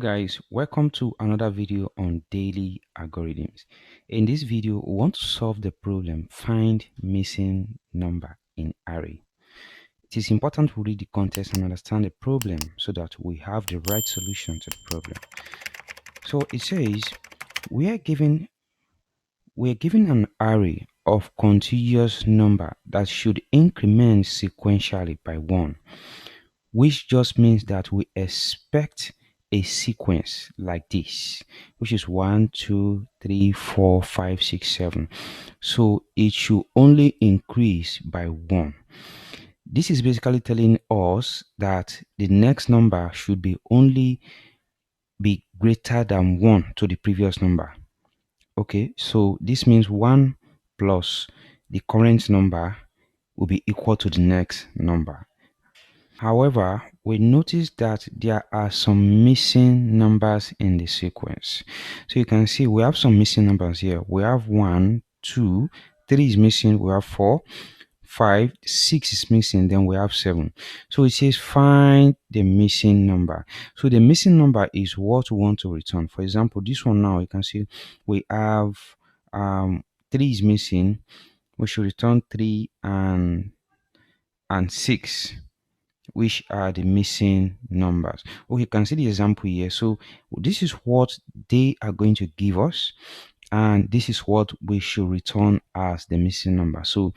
Guys, welcome to another video on daily algorithms. In this video, we want to solve the problem find missing number in array. It is important to read the context and understand the problem so that we have the right solution to the problem. So it says we are given an array of contiguous number that should increment sequentially by 1, which just means that we expect a sequence like this, which is 1, 2, 3, 4, 5, 6, 7. So it should only increase by 1. This is basically telling us that the next number should be greater than 1 to the previous number. Okay, so this means 1 plus the current number will be equal to the next number. However, we notice that there are some missing numbers in the sequence. So you can see we have some missing numbers here. We have 1, 2, 3 is missing, we have 4, 5, 6 is missing, then we have 7. So it says find the missing number. So the missing number is what we want to return. For example, this one now, you can see we have 3 is missing. We should return 3 and 6, which are the missing numbers. Okay, you can see the example here. So this is what they are going to give us, and this is what we should return as the missing number. So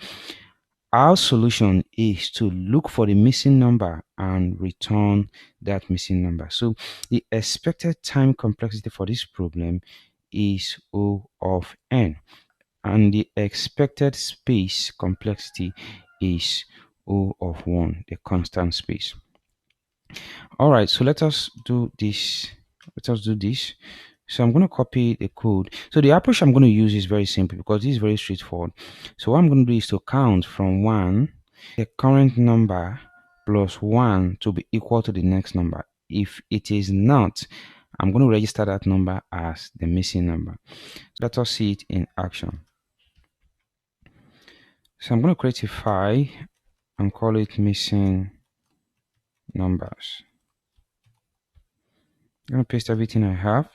our solution is to look for the missing number and return that missing number. So the expected time complexity for this problem is O of n, and the expected space complexity is O of 1, the constant space. All right, so let us do this. So I'm going to copy the code. So the approach I'm going to use is very simple because this is very straightforward. So what I'm going to do is to count from 1, the current number plus 1 to be equal to the next number. If it is not, I'm going to register that number as the missing number. So let us see it in action. So I'm going to create a file and call it missing numbers. I'm going to paste everything I have.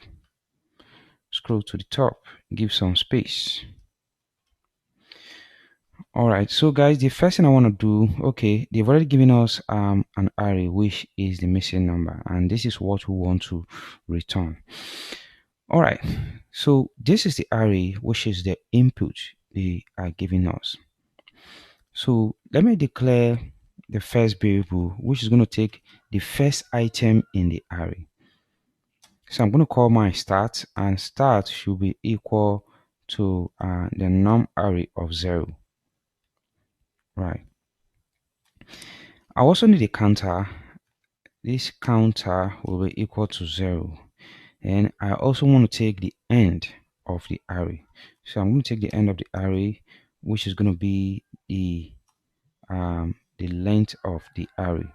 Scroll to the top, give some space. All right, so guys, the first thing I want to do, okay, they've already given us an array which is the missing number, and this is what we want to return. All right, so this is the array which is the input they are giving us. So let me declare the first variable, which is going to take the first item in the array. So I'm going to call my start, and start should be equal to the num array of 0. Right. I also need a counter. This counter will be equal to 0. And I also want to take the end of the array. So I'm going to take the end of the array, which is going to be the length of the array,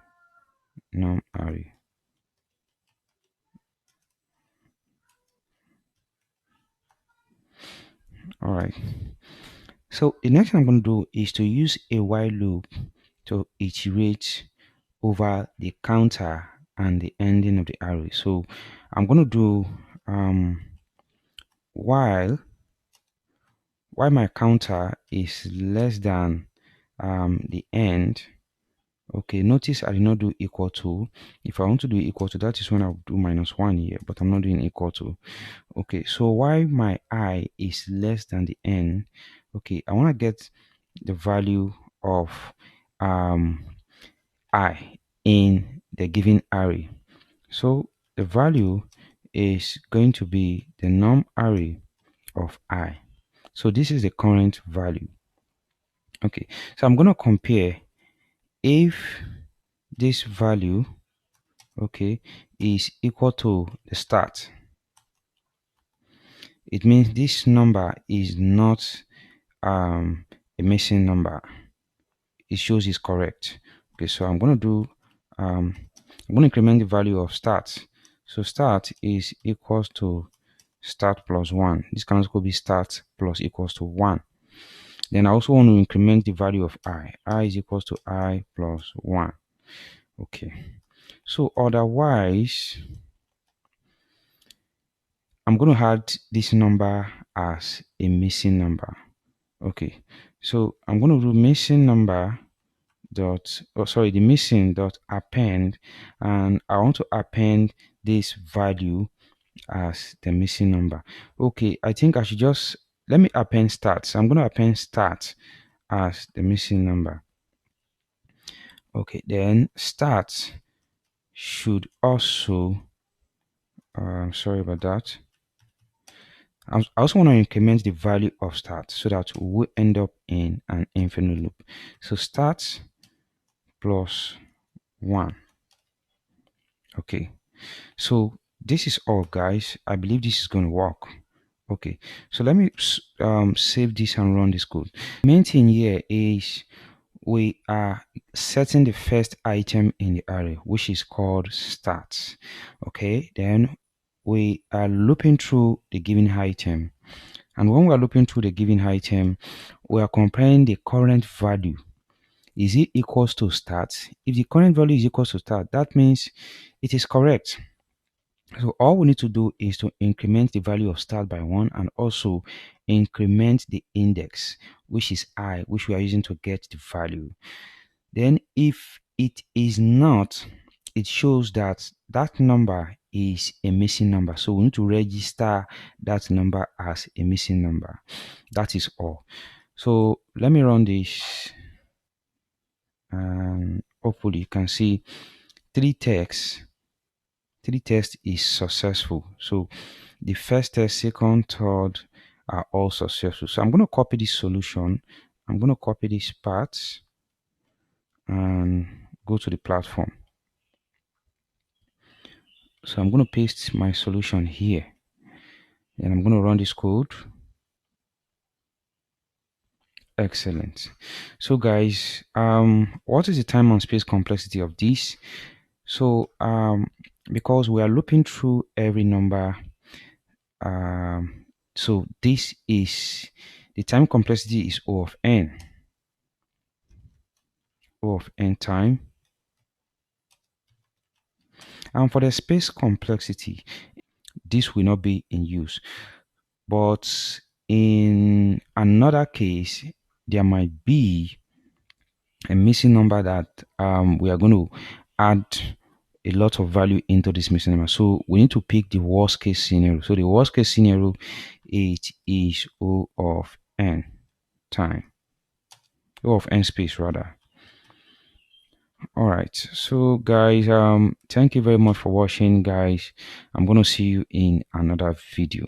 num array. All right. So the next thing I'm going to do is to use a while loop to iterate over the counter and the ending of the array. So I'm going to do while my counter is less than the end. Okay, notice I did not do equal to. If I want to do equal to, that is when I'll do -1 here, but I'm not doing equal to. Okay, so while my I is less than the n, okay, I want to get the value of I in the given array. So the value is going to be the num array of I. So this is the current value. Okay, so I'm going to compare if this value, okay, is equal to the start. It means this number is not a missing number. It shows it's correct. Okay, so I'm going to do I'm going to increment the value of start. So start is equals to start plus 1. This can also be start plus equals to 1. Then I also want to increment the value of I. I is equals to I plus 1. Okay. So otherwise, I'm going to add this number as a missing number. Okay, so I'm going to do missing number dot, oh sorry, the missing dot append, and I want to append this value as the missing number. Okay, I think I should just let me append start. So I'm going to append start as the missing number. Okay, then start should also, sorry about that. I also want to increment the value of start so that we will end up in an infinite loop. So start plus 1. Okay, so this is all, guys. I believe this is going to work. Okay, so let me save this and run this code. Main thing here is we are setting the first item in the array, which is called start. Okay, then we are looping through the given item, and when we are looping through the given item, we are comparing the current value. Is it equals to start? If the current value is equals to start, that means it is correct. So all we need to do is to increment the value of start by 1 and also increment the index, which is I, which we are using to get the value. Then if it is not, it shows that that number is a missing number. So we need to register that number as a missing number. That is all. So let me run this, and hopefully you can see three tests is successful. So the first test, second, third are all successful. So I'm going to copy this solution. I'm going to copy this part and go to the platform. So I'm going to paste my solution here. And I'm going to run this code. Excellent. So guys, what is the time and space complexity of this? So because we are looping through every number, so this is the time complexity is O of n. O of n time. And for the space complexity, this will not be in use. But in another case, there might be a missing number that we are going to add a lot of value into this missing number. So we need to pick the worst case scenario. So the worst case scenario, it is O of n time. O of n space rather. All right, so guys, thank you very much for watching, guys. I'm gonna see you in another video.